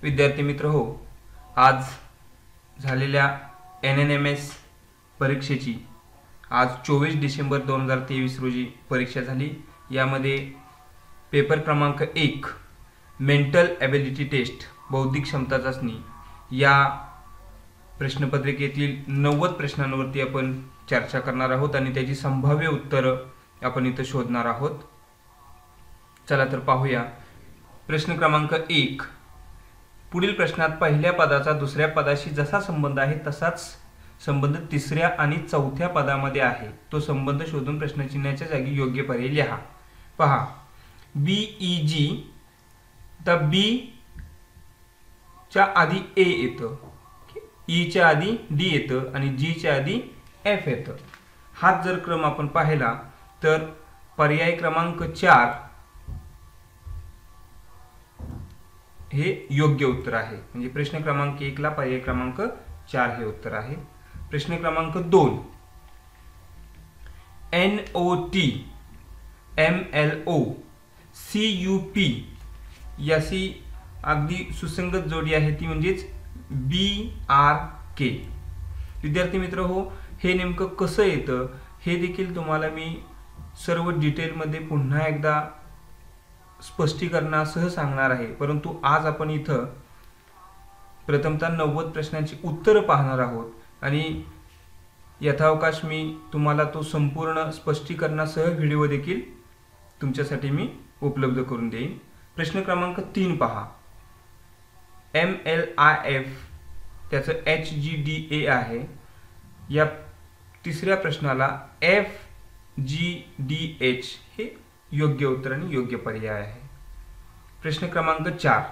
विद्यार्थी मित्र हो, आज झालेल्या NNMS परीक्षेची आज 24 डिसेंबर 2023 रोजी परीक्षा झाली। यामध्ये पेपर क्रमांक 1 मेंटल ॲबिलिटी टेस्ट बौद्धिक क्षमता चाचणी या प्रश्नपत्रिकेतील 90 प्रश्नांवरती आपण चर्चा करणार आहोत आणि त्याची संभाव्य उत्तरं आपण इथं शोधणार आहोत। चला तर पाहूया। प्रश्न क्रमांक 1, पुढील प्रश्नात पहिल्या पदाचा दुसऱ्या पदाशी जसा संबंध आहे तसाच संबंध तिसऱ्या आणि चौथ्या पदामध्ये आहे, तो संबंध शोधून प्रश्नचिन्हाच्या जागी योग्य पर्याय लिहा। पहा, BEG तर B च्या आधी A येतं, E च्या आधी D येतं आणि G च्या आधी F येतं। हाच जर क्रम आपण पाहिला तर पर्याय क्रमांक 4 हे योग्य उत्तर आहे। म्हणजे प्रश्न क्रमांक 1 ला पर्याय क्रमांक 4 हे उत्तर आहे। प्रश्न क्रमांक 2, NOT MLO CUP याची अगदी सुसंगत जोडी आहे, ती म्हणजेच BRK। विद्यार्थी मित्र हो, हे नेमकं कसं येतं हे देखील तुम्हाला मी सर्व डिटेलमध्ये पुन्हा एकदा स्पष्टीकरणासह सांगणार आहे, परंतु आज आपण इथं प्रथमतः 90 प्रश्नांची उत्तरं पाहणार आहोत आणि यथावकाश मी तुम्हाला तो संपूर्ण स्पष्टीकरणासह व्हिडिओ देखील तुमच्यासाठी मी उपलब्ध करून देईन। प्रश्न क्रमांक 3 पहा, MLIF त्याचं HGDA आहे। या तिसऱ्या प्रश्नाला FGDH हे योग्य उत्तर आणि योग्य पर्याय आहे। प्रश्न क्रमांक 4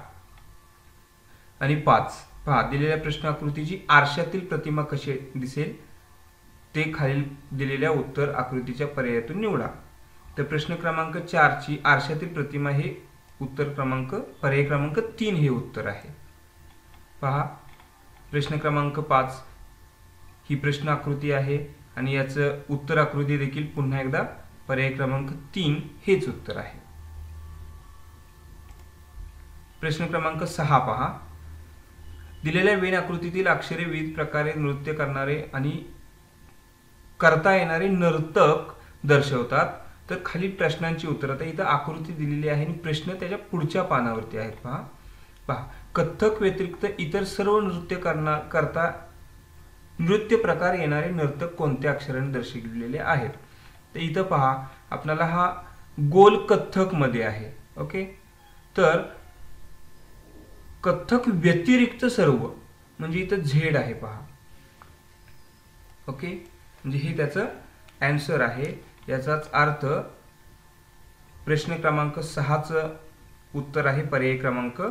आणि 5 पहा, दिलेल्या प्रश्न आकृतीची आरशातील प्रतिमा कशी दिसेल ते खालील दिलेल्या उत्तर आकृतीच्या पर्यायातून निवडा। तर प्रश्न क्रमांक 4 ची आरशातील प्रतिमा हे उत्तर क्रमांक पर्याय क्रमांक 3 हे उत्तर आहे। पहा, प्रश्न क्रमांक 5 ही प्रश्न आकृती आहे आणि याचं उत्तर आकृती देखील पुन्हा एकदा पर्याय क्रमांक 3 हेच उत्तर आहे। प्रश्न क्रमांक 6 पहा, दिलेल्या वेन आकृतीतील अक्षरे विविध प्रकारे नृत्य करणारे आणि करता येणारे नर्तक दर्शवतात। तर खालील प्रश्नांची उत्तरं, तर इथं आकृती दिलेली आहे आणि प्रश्न त्याच्या पुढच्या पानावरती आहेत। पहा, कथ्थक व्यतिरिक्त इतर सर्व नृत्य प्रकार येणारे नर्तक कोणत्या अक्षराने दर्शविलेले आहेत। तर इथं पहा, आपल्याला हा गोल कथ्थक मध्ये आहे। ओके, तर कथ्थक व्यतिरिक्त सर्व म्हणजे इथं झेड आहे। पहा, ओके, म्हणजे हे त्याचं आन्सर आहे। याचाच अर्थ प्रश्न क्रमांक 6चं उत्तर आहे पर्याय क्रमांक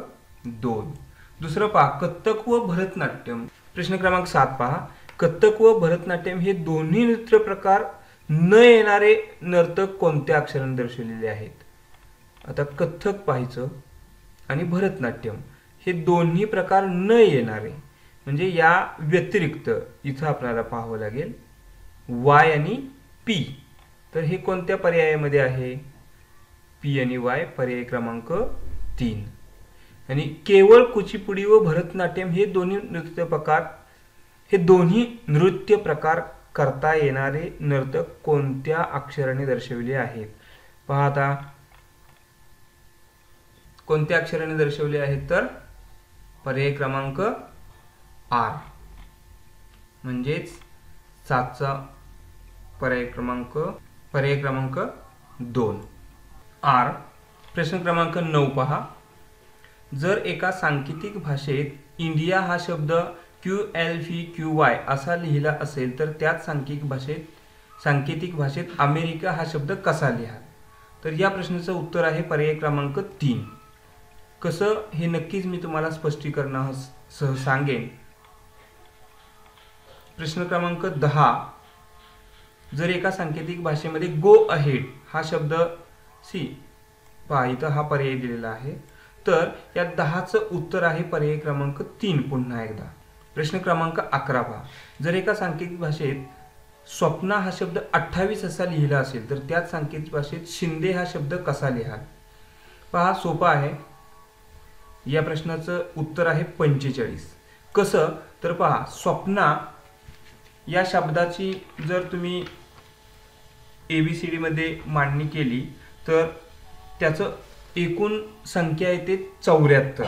2। दुसरं पहा, कथ्थक व भरतनाट्यम। प्रश्न क्रमांक 7 पहा, कथ्थक व भरतनाट्यम हे दोन्ही नृत्य प्रकार न येणारे नर्तक कोणत्या अक्षराने दर्शवलेले आहेत। आता कथ्थक पाहायचं आणि भरतनाट्यम हे दोन्ही प्रकार न येणारे म्हणजे या व्यतिरिक्त इथं आपल्याला पाहावं लागेल Y आणि P। तर हे कोणत्या पर्यायामध्ये आहे? P आणि Y पर्याय क्रमांक 3। आणि केवळ कुचिपुडी व भरतनाट्यम हे दोन्ही नृत्य प्रकार करता येणारे नर्तक कोणत्या अक्षराने दर्शविले आहेत। पहा, आता कोणत्या अक्षराने दर्शवले आहेत तर पर्याय क्रमांक R, म्हणजेच 7चा पर्याय क्रमांक 2 R। प्रश्न क्रमांक 9 पहा, जर एका सांकेतिक भाषेत इंडिया हा शब्द QLVQY असा लिहिला असेल तर त्याच सांकेतिक भाषेत अमेरिका हा शब्द कसा लिहाल। तर या प्रश्नाचं उत्तर आहे पर्याय क्रमांक 3। कसं हे नक्कीच मी तुम्हाला स्पष्टीकरणासह सांगेन। प्रश्न क्रमांक 10, जर एका सांकेतिक भाषेमध्ये गो अहेड हा शब्द पहा, इथं हा पर्याय दिलेला आहे, तर या 10चं उत्तर आहे पर्याय क्रमांक 3 पुन्हा एकदा। प्रश्न क्रमांक 11 पहा, जर एका सांकेतिक भाषेत स्वप्ना हा शब्द 28 असा लिहिला असेल तर त्याच सांकेतिक भाषेत शिंदे हा शब्द कसा लिहाल। पहा, सोपा आहे। या प्रश्नाचं उत्तर आहे 45. कसं तर पहा, स्वप्ना या शब्दाची जर तुम्ही ABCD मध्ये मांडणी केली तर त्याचं एकूण संख्या येते 74.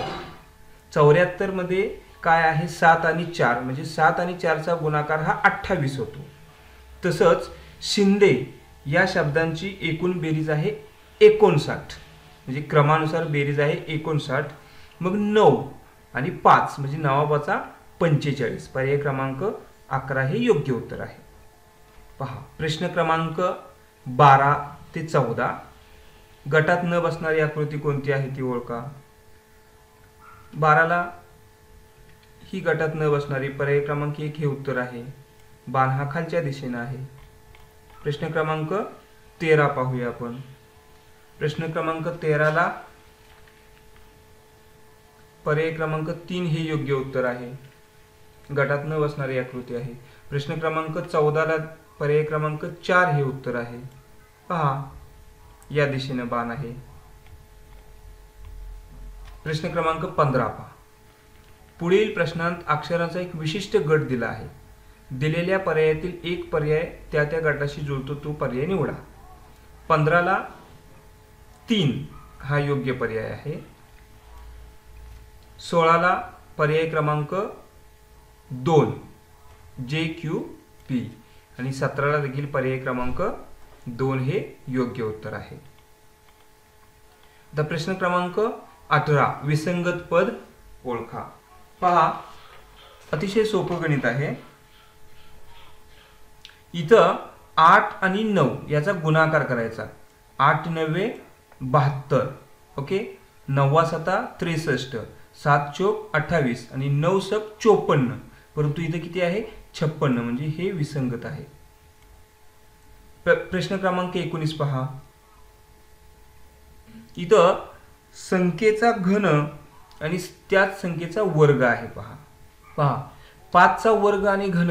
74 मध्ये काय आहे 7 आणि 4, म्हणजे 7 आणि 4चा गुणाकार हा 28 होतो. तसंच शिंदे या शब्दांची एकूण बेरीज आहे 59, म्हणजे क्रमानुसार बेरीज आहे 59. मग 9 आणि 5 म्हणजे 9 5 45, पर्याय क्रमांक 11 हे योग्य उत्तर आहे. पहा प्रश्न क्रमांक 12 ते 14. गटात न बसणारी आकृती कोणती आहे ती ओळखा. 12ला ही गटात न बसणारी, पर्याय क्रमांक 1 हे उत्तर आहे. बाण हा खालच्या दिशेने आहे. प्रश्न क्रमांक 13 पाहूया आपण. प्रश्न क्रमांक 13ला पर्याय क्रमांक 3 हे योग्य उत्तर आहे. गटात न बसणारी आकृती आहे. प्रश्न क्रमांक 14ला पर्याय क्रमांक 4 हे उत्तर आहे. पहा या दिशेने बाण आहे. प्रश्न क्रमांक 15 पहा. पुढील प्रश्नांत अक्षरांचा एक विशिष्ट गट दिला आहे. दिलेल्या पर्यायातील एक पर्याय त्या त्या गटाशी जुळतो तो पर्याय निवडा. 15ला 3 हा योग्य पर्याय आहे. 16ला पर्याय क्रमांक 2 JQP आणि 17ला देखील पर्याय क्रमांक 2 हे योग्य उत्तर आहे. आता प्रश्न क्रमांक 18 विसंगत पद ओळखा. पहा अतिशय सोपं गणित आहे. इथं 8 आणि 9 याचा गुणाकार करायचा. 8 9 72, ओके. 9 7 63, 7 चोक 28 आणि 9 सक 54, परंतु इथं किती आहे 56, म्हणजे हे विसंगत आहे. प्रश्न क्रमांक 19 पहा. इथं संख्येचा घन आणि त्याच संख्येचा वर्ग आहे. पहा 5चा वर्ग आणि घन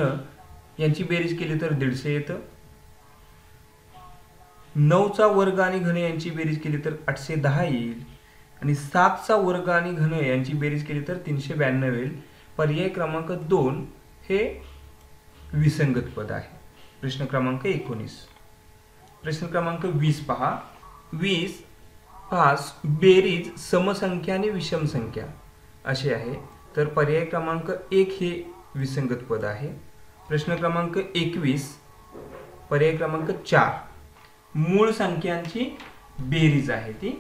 यांची बेरीज केली तर 150 येतं. 9चा वर्ग आणि घन यांची बेरीज केली तर 810 येईल. आणि 7चा वर्ग आणि घन यांची बेरीज केली तर 392 येईल. पर्याय क्रमांक 2 हे विसंगत पद आहे. प्रश्न क्रमांक 19. प्रश्न क्रमांक 20 पहा. 20 बेरीज समसंख्या आणि विषम संख्या अशी आहे, तर पर्याय क्रमांक 1 हे विसंगत पद आहे. प्रश्न क्रमांक 21 पर्याय क्रमांक 4 मूळ संख्यांची बेरीज आहे ती.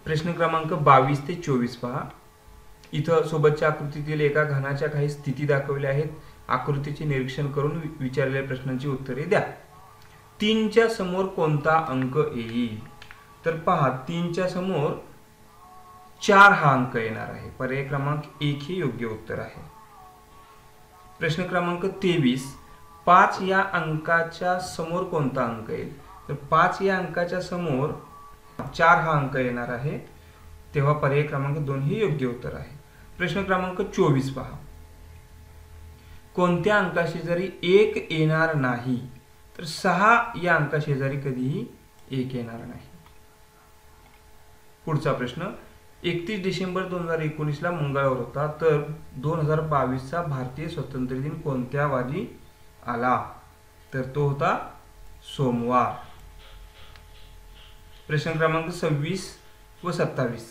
प्रश्न क्रमांक 22 ते 24 पहा. इथं सोबतच्या आकृतीतील एका घनाच्या काही स्थिती दाखवल्या आहेत. आकृतीचे निरीक्षण करून विचारलेल्या प्रश्नांची उत्तरे द्या. 3च्या समोर कोणता अंक येईल. तर पहा 3च्या समोर 4 हा अंक येणार आहे. पर्याय क्रमांक 1 हे योग्य उत्तर आहे. प्रश्न क्रमांक 23 5 या अंकाच्या समोर कोणता अंक येईल. तर 5 या अंकाच्या समोर 4 हा अंक येणार आहे, तेव्हा पर्याय क्रमांक 2 हे योग्य उत्तर आहे. प्रश्न क्रमांक 24 पहा. कोणत्या अंकाशेजारी 1 येणार नाही. तर 6 या अंकाशेजारी कधीही 1 येणार नाही. पुढचा प्रश्न. 31 डिसेंबर 2019ला मंगळवार होता, तर 2022चा भारतीय स्वातंत्र्य दिन कोणत्या वारी आला. तर तो होता सोमवार. प्रश्न क्रमांक 26 व 27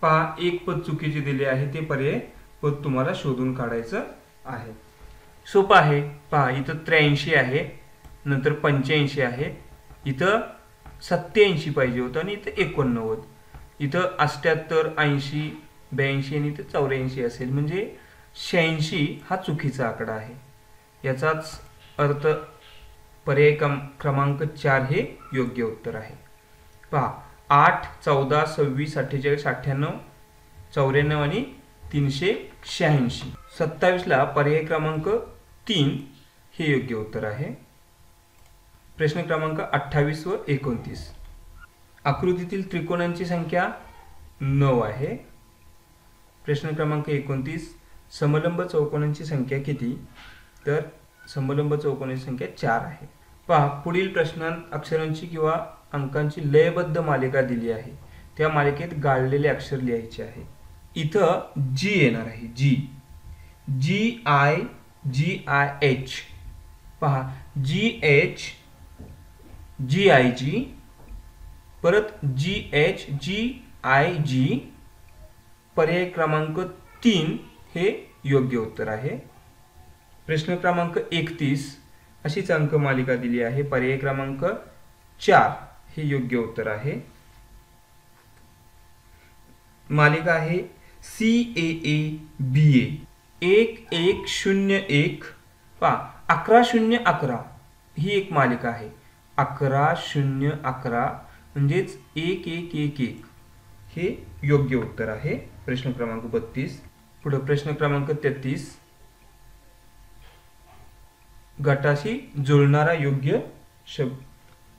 पहा. एक पद चुकीचे दिले आहे, ते पर्याय पद तुम्हाला शोधून काढायचं आहे. सोपं आहे. पहा इथं 83 आहे, नंतर 85 आहे, इथं 87 पाहिजे होतं आणि इथं 89, इथं 78 80 82 आणि इथं 84 असेल, म्हणजे 86 हा चुकीचा आकडा आहे. याचाच अर्थ पर्याय क्रमांक 4 हे योग्य उत्तर आहे. पहा 8 14 26 48 98 94 आणि 386. 27ला पर्याय क्रमांक 3 हे योग्य उत्तर आहे. प्रश्न क्रमांक 28 व 29. आकृतीतील त्रिकोणांची संख्या 9 आहे. प्रश्न क्रमांक 29 समलंब चौकोनांची संख्या किती. तर समलंब चौकोनांची संख्या 4 आहे. पहा पुढील प्रश्नांत अक्षरांची किंवा अंकांची लयबद्ध मालिका दिली आहे. त्या मालिकेत गाळलेले अक्षर लिहायचे आहे. इथं जी येणार आहे. जी GIGIH पहा. GIG परत GHGIG. पर्याय क्रमांक 3 हे योग्य उत्तर आहे. प्रश्न क्रमांक 31 अशीच अंकमालिका दिली आहे. पर्याय क्रमांक 4 हे योग्य उत्तर आहे. मालिका आहे CAABA 1101 पहा. 11011 ही एक मालिका आहे. 11011 म्हणजेच 1111 हे योग्य उत्तर आहे. प्रश्न क्रमांक 32. पुढे प्रश्न क्रमांक 33 गटाशी जुळणारा योग्य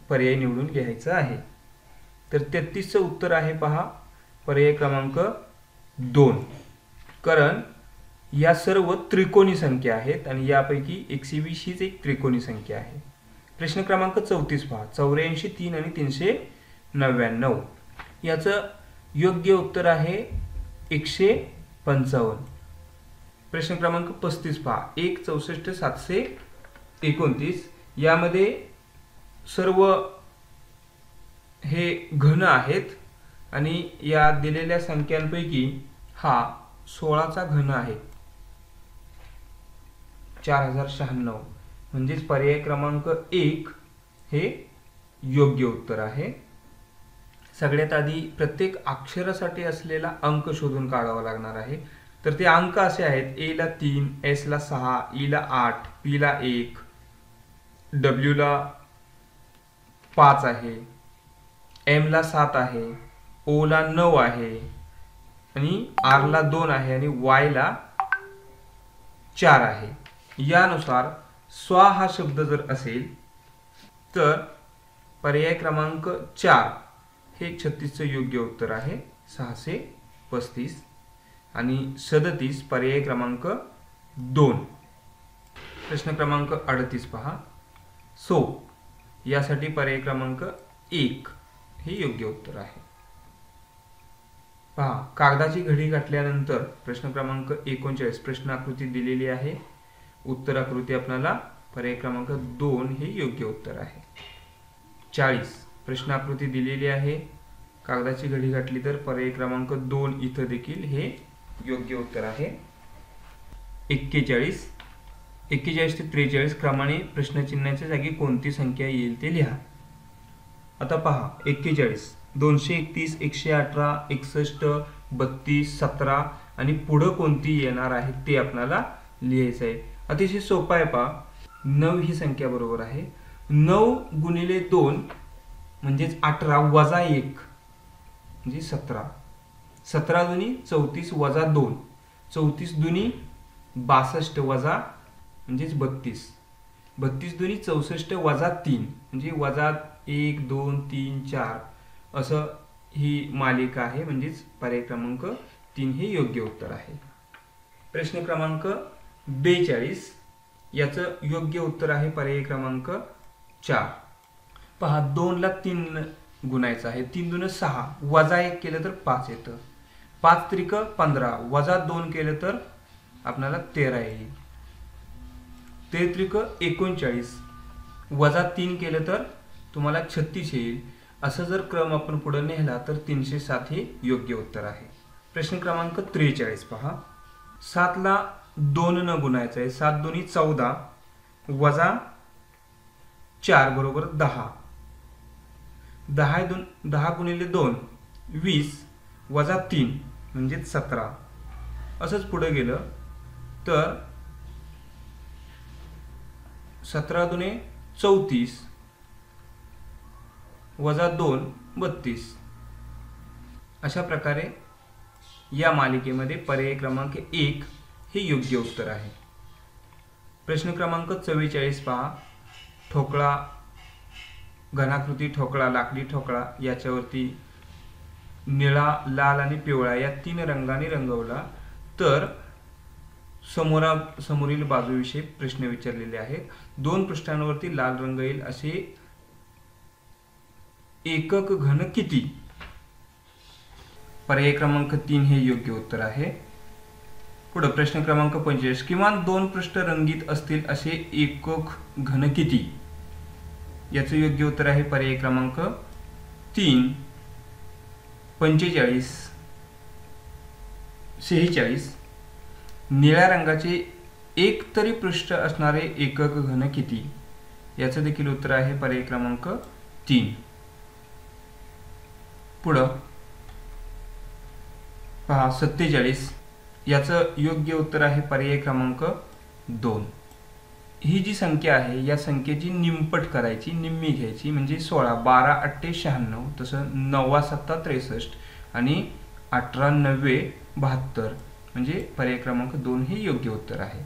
पर्याय निवडून लिहायचा आहे. तर 33चं उत्तर आहे पहा पर्याय क्रमांक 2. कारण या सर्व त्रिकोणी संख्या आहेत आणि यापैकी 120 हीच एक त्रिकोणी संख्या आहे. प्रश्न क्रमांक 34 पहा. 84, 3 आणि 399 याचं योग्य उत्तर आहे 155. प्रश्न क्रमांक 35 पहा. 1, 64, 729 यामध्ये सर्व हे घन आहेत आणि या दिलेल्या संख्यांपैकी हा 16चा घन आहे 4096. म्हणजेच पर्याय क्रमांक 1 हे योग्य उत्तर आहे. सगळ्यात आधी प्रत्येक अक्षरासाठी असलेला अंक शोधून काढावा लागणार आहे. तर ते अंक असे आहेत. A ला 3, S ला 6, E ला 8, P ला 1, W ला 5 आहे, M ला 7 आहे, O ला 9 आहे आणि R ला 2 आहे आणि Y ला 4 आहे. यानुसार स्वा हा शब्द जर असेल तर पर्याय क्रमांक 4 हे 36चं योग्य उत्तर आहे. 635 आणि 37 पर्याय क्रमांक 2. प्रश्न क्रमांक 38 पहा. सो यासाठी पर्याय क्रमांक 1 हे योग्य उत्तर आहे. पहा. कागदाची घडी घातल्यानंतर प्रश्न क्रमांक 39 प्रश्न आकृती दिलेली आहे. उत्तर आकृती आपल्याला पर्याय क्रमांक 2 हे योग्य उत्तर आहे. 40 प्रश्न आकृती दिलेली आहे. कागदाची घडी घातली तर पर्याय क्रमांक 2 इथं देखील हे योग्य उत्तर आहे. 41 ते 43 क्रमाने प्रश्नचिन्हाच्या जागी कोणती संख्या येईल ते लिहा. आता पहा. 41 231 118 61 32 17 आणि पुढे कोणती येणार आहे ते आपल्याला लिहायचं आहे. अतिशय सोपं आहे पहा. 9 ही संख्या बरोबर आहे. 9 गुणिले 2 म्हणजेच 18 वजा 1 म्हणजे 17. 17 दुनी 34 वजा 2 34 दुनी 62 वजा म्हणजेच 32. 32 दुनी 64 वजा 3 म्हणजे वजा 1 2 3 4 असं ही मालिका आहे. म्हणजेच पर्याय क्रमांक 3 हे योग्य उत्तर आहे. प्रश्न क्रमांक 42 याचं योग्य उत्तर आहे पर्याय क्रमांक 4. पहा. 2 ला 3 गुणायचं आहे. 3 दुने 6 वजा 1 केलं तर 5 येतं. 5 त्रिक 15 वजा 2 केलं तर आपल्याला 13 येईल. 13 त्रिक 39 वजा 3 केलं तर तुम्हाला 36 येईल. असं जर क्रम आपण पुढे नेला तर 307 हे योग्य उत्तर आहे. प्रश्न क्रमांक 43 पहा. 7 ला 2 न गुणायचं आहे. 7 दोन्ही 14 वजा 4 बरोबर 10. 10 गुणिले 2 20 वजा 3 म्हणजे 17. असंच पुढे गेलं तर 17 दुने 34 वजा 2 32. अशा प्रकारे या मालिकेमध्ये पर्याय क्रमांक 1 हे योग्य उत्तर आहे. प्रश्न क्रमांक 44 पहा. ठोकळा घनाकृती ठोकळा लाकडी ठोकळा याच्यावरती निळा लाल आणि पिवळा या 3 रंगांनी रंगवला तर समोरील बाजूविषयी प्रश्न विचारलेले आहेत. 2 पृष्ठांवरती लाल रंग येईल असे एकक घन किती पर्याय क्रमांक 3 हे योग्य उत्तर आहे. पुढे प्रश्न क्रमांक 45. किमान 2 पृष्ठ रंगीत असतील असे एकक घन किती? याचं योग्य उत्तर आहे पर्याय क्रमांक 3 45. 46. निळ्या रंगाचे एक तरी पृष्ठ असणारे एकक घन किती? याचं देखील उत्तर आहे पर्याय क्रमांक 3. पुढं पहा 47. याचं योग्य उत्तर आहे पर्याय क्रमांक 2. ही जी संख्या आहे या संख्येची निमपट करायची, निम्मी घ्यायची, म्हणजे 16. 12 8 96, तसं 9 7 63 आणि 18 90 72, म्हणजे पर्याय क्रमांक 2 हे योग्य उत्तर आहे.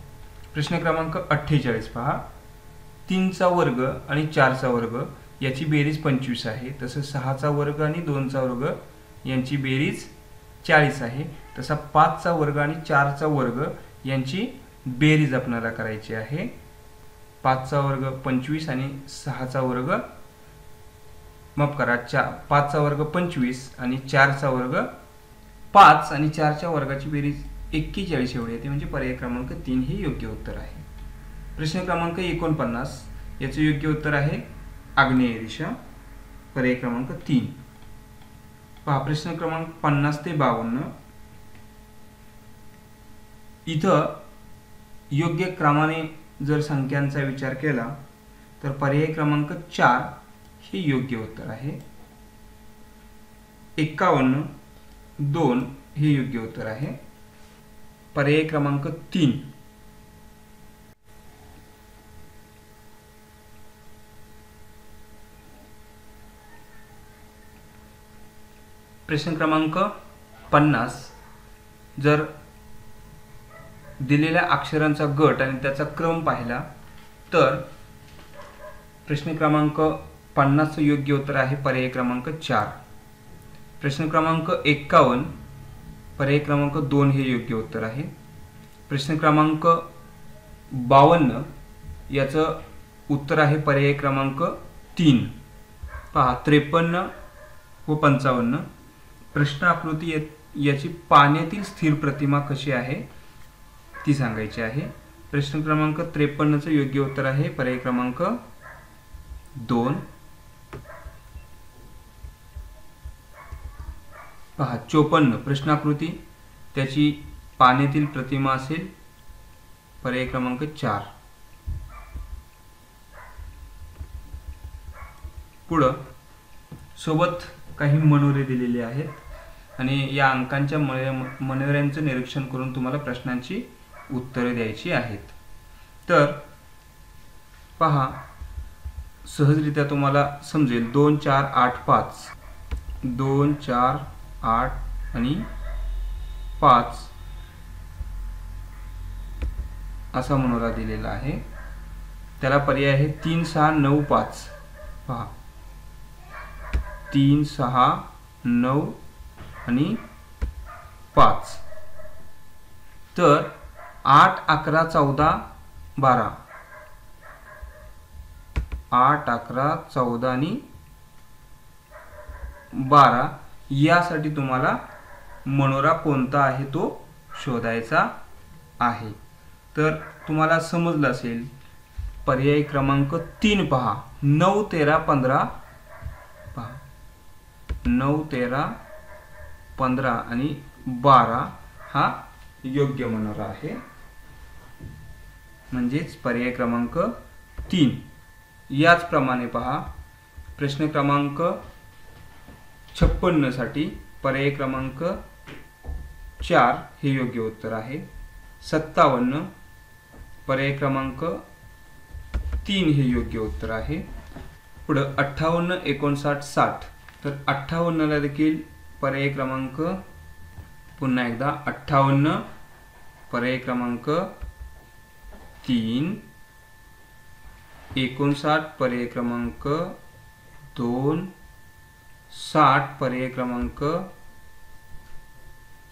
प्रश्न क्रमांक 48 पहा. 3 चा वर्ग आणि 4 चा वर्ग याची बेरीज 25 आहे. तसं 6 चा वर्ग आणि 2 चा वर्ग यांची बेरीज 40 आहे. तसा 5 चा वर्ग आणि 4 चा वर्ग यांची बेरीज आपल्याला करायची आहे. 5 चा वर्ग 25 आणि 6 चा वर्ग, माफ करा, 5 चा वर्ग 25 आणि 4 चा वर्ग 5 आणि 4 च्या वर्गाची बेरीज 41 एवढी येते, म्हणजे पर्याय क्रमांक 3 हे योग्य उत्तर आहे. प्रश्न क्रमांक 49. याचं योग्य उत्तर आहे आग्नेय दिशा, पर्याय क्रमांक 3. पहा प्रश्न क्रमांक 50 ते 52. इथं योग्य क्रमाने जर संख्यांचा विचार केला तर पर्याय क्रमांक 4 हे योग्य उत्तर आहे. 51 2 हे योग्य उत्तर आहे. पर्याय क्रमांक 3 प्रश्न क्रमांक 50. जर दिलेल्या अक्षरांचा गट आणि त्याचा क्रम पाहिला तर प्रश्न क्रमांक 50 योग्य उत्तर आहे पर्याय क्रमांक 4. प्रश्न क्रमांक 51 पर्याय क्रमांक 2 हे योग्य उत्तर आहे. प्रश्न क्रमांक 52 याचं उत्तर आहे पर्याय क्रमांक 3. पहा 53 व 55. प्रश्न आकृती याची पाण्यातील स्थिर प्रतिमा कशी आहे ती सांगायची आहे. प्रश्न क्रमांक 53 चं योग्य उत्तर आहे पर्याय क्रमांक 2. पहा 54 प्रश्नाकृती त्याची पाण्यातील प्रतिमा असेल, पर्याय क्रमांक 4. पुढं सोबत काही मनोरे दिलेले आहेत आणि या अंकांच्या मनोऱ्यांचं निरीक्षण करून तुम्हाला प्रश्नांची उत्तरे द्यायची आहेत. तर पहा सहजरित्या तुम्हाला समजेल 2 4 8 5, 2 4 8 आणि 5 असा मनोरा दिलेला आहे. त्याला पर्याय आहे 3 6 9 5. पहा 3 6 9 आणि 5. तर 8 11 14 12, 8 11 14 आणि 12 यासाठी तुम्हाला मनोरा कोणता आहे तो शोधायचा आहे. तर तुम्हाला समजलं असेल पर्याय क्रमांक 3 पहा 9 13 15. पहा 9 13 15 आणि 12 हा योग्य मनोरा आहे, म्हणजेच पर्याय क्रमांक 3. याचप्रमाणे पहा प्रश्न क्रमांक 56 साठी पर्याय क्रमांक 4 हे योग्य उत्तर आहे. 57 पर्याय क्रमांक 3 हे योग्य उत्तर आहे. पुढे 58 59 60. तर 58 ला देखील पर्याय क्रमांक पुन्हा एकदा 58 पर्याय क्रमांक 3, 59 पर्याय क्रमांक 2, 60 पर्याय क्रमांक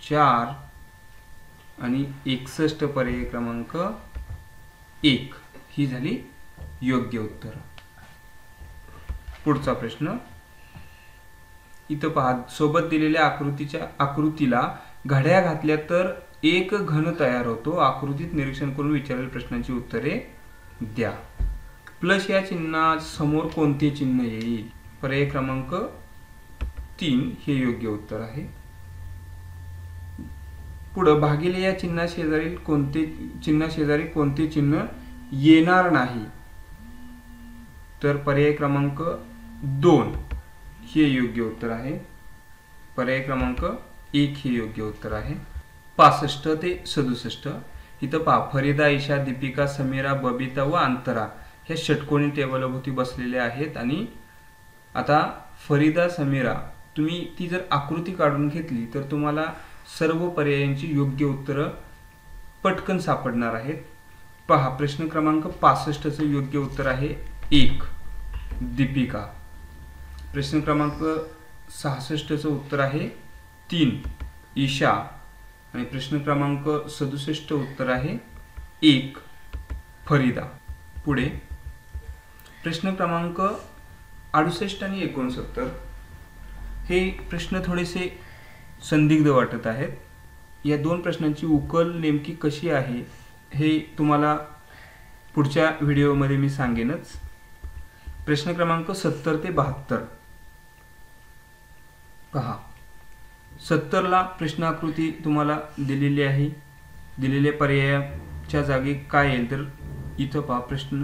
4 आणि 61 पर्याय क्रमांक 1 ही झाली योग्य उत्तर. पुढचा प्रश्न इथं पहा, सोबत दिलेल्या आकृतीला घड्या घातल्या तर एक घन तयार होतो. आकृतीत निरीक्षण करून विचारलेल्या प्रश्नांची उत्तरे द्या. प्लस या चिन्हा समोर कोणते चिन्ह येईल? पर्याय क्रमांक 3 हे योग्य उत्तर आहे. पुढे भागिले या चिन्हा शेजारी कोणते चिन्ह येणार नाही? तर पर्याय क्रमांक 2 हे योग्य उत्तर आहे. पर्याय क्रमांक 1 हे योग्य उत्तर आहे. 65 ते 67 इथं पहा, फरीदा, ईशा, दीपिका, समीरा, बबिता व अंतरा ह्या षटकोनी टेबलभोवती बसलेल्या आहेत. आणि आता फरीदा, समीरा, तुम्ही ती जर आकृती काढून घेतली तर तुम्हाला सर्व पर्यायांची योग्य उत्तरं पटकन सापडणार आहेत. पहा, प्रश्न क्रमांक 65 चं योग्य उत्तर आहे 1 दीपिका. प्रश्न क्रमांक 66 चं उत्तर आहे 3 ईशा. आणि प्रश्न क्रमांक 67 उत्तर आहे 1 फरीदा. पुढे प्रश्न क्रमांक 68 आणि 69 हे प्रश्न थोडेसे संदिग्ध वाटत आहेत. या दोन प्रश्नांची उकल नेमकी कशी आहे हे तुम्हाला पुढच्या व्हिडिओमध्ये मी सांगेनच. प्रश्न क्रमांक 70 ते 72 पहा, 70 ला प्रश्नाकृती तुम्हाला दिलेली आहे. दिलेल्या पर्यायाच्या जागी काय येईल तर इथं पहा, प्रश्न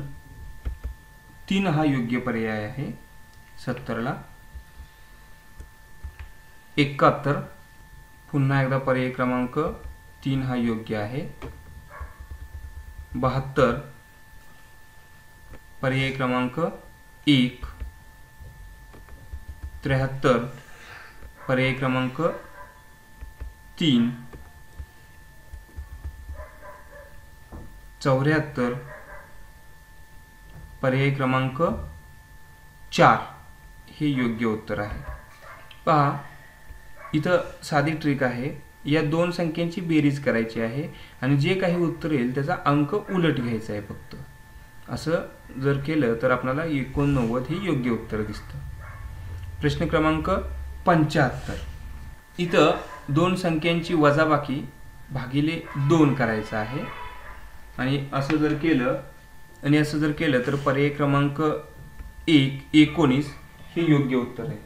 3 हा योग्य पर्याय आहे. 70 ला 71 पुन्हा एकदा पर्याय क्रमांक 3 हा योग्य आहे. 72 पर्याय क्रमांक 1. 73 पर्याय क्रमांक 3. 74 पर्याय क्रमांक 4 हे योग्य उत्तर आहे. पहा, इथं साधी ट्रिक आहे. या दोन संख्यांची बेरीज करायची आहे आणि जे काही उत्तर येईल त्याचा अंक उलट घ्यायचा आहे फक्त. असं जर केलं तर आपल्याला 89 हे योग्य उत्तर दिसतं. प्रश्न क्रमांक 75 इथं दोन संख्यांची वजाबाकी भागिले 2 करायचं आहे. आणि असं जर केलं तर पर्याय क्रमांक 1 19 हे योग्य उत्तर आहे.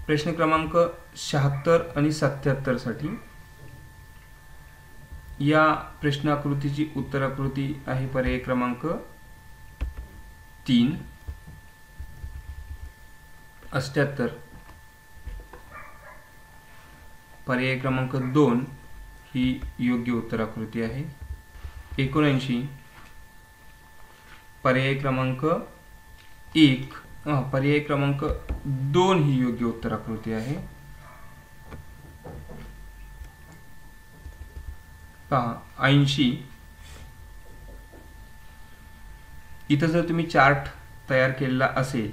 प्रश्न क्रमांक 76 आणि 77 साठी या प्रश्नाकृतीची उत्तराकृती आहे पर्याय क्रमांक 3. 78 पर्याय क्रमांक 2 ही योग्य उत्तराकृती आहे. 79 पर्याय क्रमांक 1 पर्याय क्रमांक 2 ही योग्य उत्तराकृती आहे. पहा, 80 इथं जर तुम्ही चार्ट तयार केलेला असेल,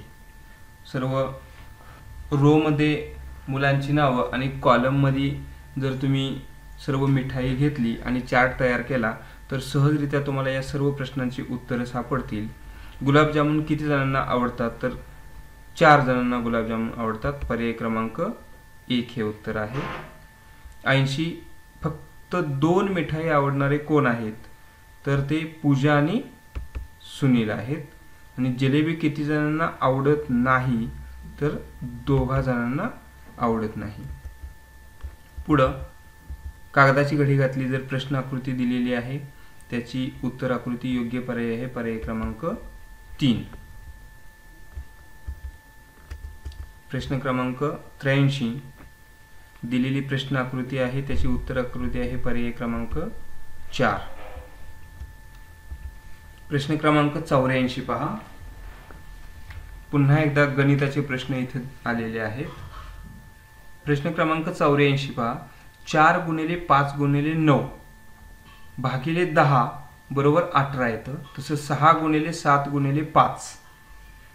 सर्व रो मध्ये मुलांची नावं आणि कॉलम मध्ये जर तुम्ही सर्व मिठाई घेतली आणि चार्ट तयार केला तर सहजरित्या तुम्हाला या सर्व प्रश्नांची उत्तरे सापडतील. गुलाबजामुन किती जणांना आवडतात तर 4 जणांना गुलाबजामुन आवडतात. पर्याय क्रमांक 1 हे उत्तर आहे. 80 फक्त 2 मिठाई आवडणारे कोण आहेत तर ते पूजा आणि सुनील आहेत. आणि जिलेबी किती जणांना आवडत नाही तर 2 जणांना आवडत नाही. पुढं कागदाची घडी घातली जर प्रश्न आकृती दिलेली आहे त्याची उत्तर आकृती योग्य पर्याय आहे पर्याय क्रमांक 3. प्रश्न क्रमांक 83 दिलेली प्रश्न आकृती आहे त्याची उत्तर आकृती आहे पर्याय क्रमांक 4. प्रश्न क्रमांक 84 पहा, पुन्हा एकदा गणिताचे प्रश्न इथे आलेले आहेत. प्रश्न क्रमांक 84 पहा, 4 गुणिले 5 गुणिले 9 भागिले 10 बरोबर 18 येतं. तसं 6 गुणिले 7 गुणिले 5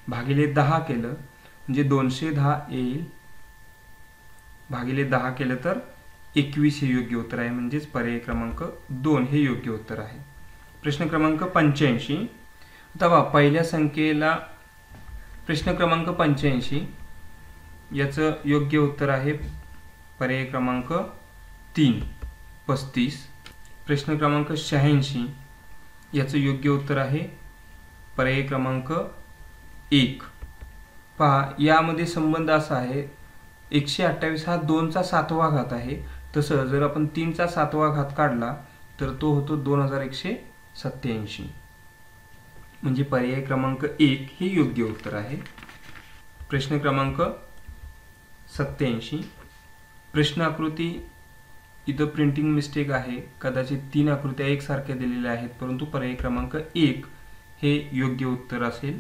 भागिले 10 केलं म्हणजे 210 येईल. भागिले 10 केलं तर 21 हे योग्य उत्तर आहे. म्हणजेच पर्याय क्रमांक 2 हे योग्य उत्तर आहे. प्रश्न क्रमांक 85 आता पहिल्या संख्येला प्रश्न क्रमांक 85 याचं योग्य उत्तर आहे पर्याय क्रमांक 3 35. प्रश्न क्रमांक 86 याचं योग्य उत्तर आहे पर्याय क्रमांक 1. पहा, यामध्ये संबंध असा आहे 128 हा 2चा 7वा घात आहे. तसं जर आपण 3चा 7वा घात काढला तर तो होतो 2187. म्हणजे पर्याय क्रमांक 1 हे योग्य उत्तर आहे. प्रश्न क्रमांक 87. प्रश्न आकृती इथं प्रिंटिंग मिस्टेक आहे. कदाचित 3 आकृत्या एकसारख्या दिलेल्या आहेत, परंतु पर्याय क्रमांक 1 हे योग्य उत्तर असेल.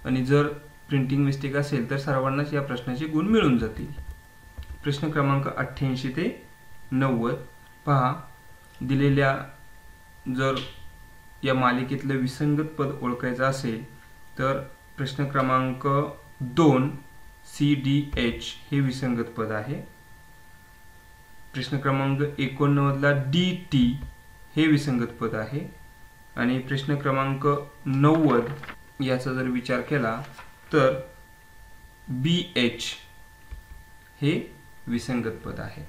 आणि जर प्रिंटिंग मिस्टेक असेल तर सर्वांनाच या प्रश्नाचे गुण मिळून जातील. प्रश्न क्रमांक 88 ते 90. पहा, दिलेल्या जर या मालिकेतलं विसंगत पद ओळखायचं असेल तर प्रश्न क्रमांक 2 CDH हे विसंगत पद आहे. प्रश्न क्रमांक 89 ला DT हे विसंगत पद आहे. आणि प्रश्न क्रमांक 90 याचा जर विचार केला तर BH हे विसंगत पद आहे.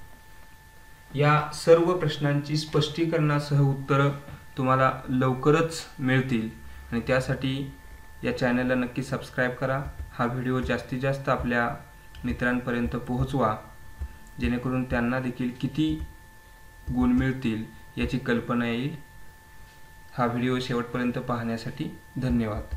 या सर्व प्रश्नांची स्पष्टीकरणासह उत्तरं तुम्हाला लवकरच मिळतील आणि त्यासाठी या चॅनलला नक्की सबस्क्राईब करा. हा व्हिडिओ जास्तीत जास्त आपल्या मित्रांपर्यंत पोहोचवा, जेणेकरून त्यांना देखील किती गुण मिळतील याची कल्पना येईल. हा व्हिडिओ शेवटपर्यंत पाहण्यासाठी धन्यवाद.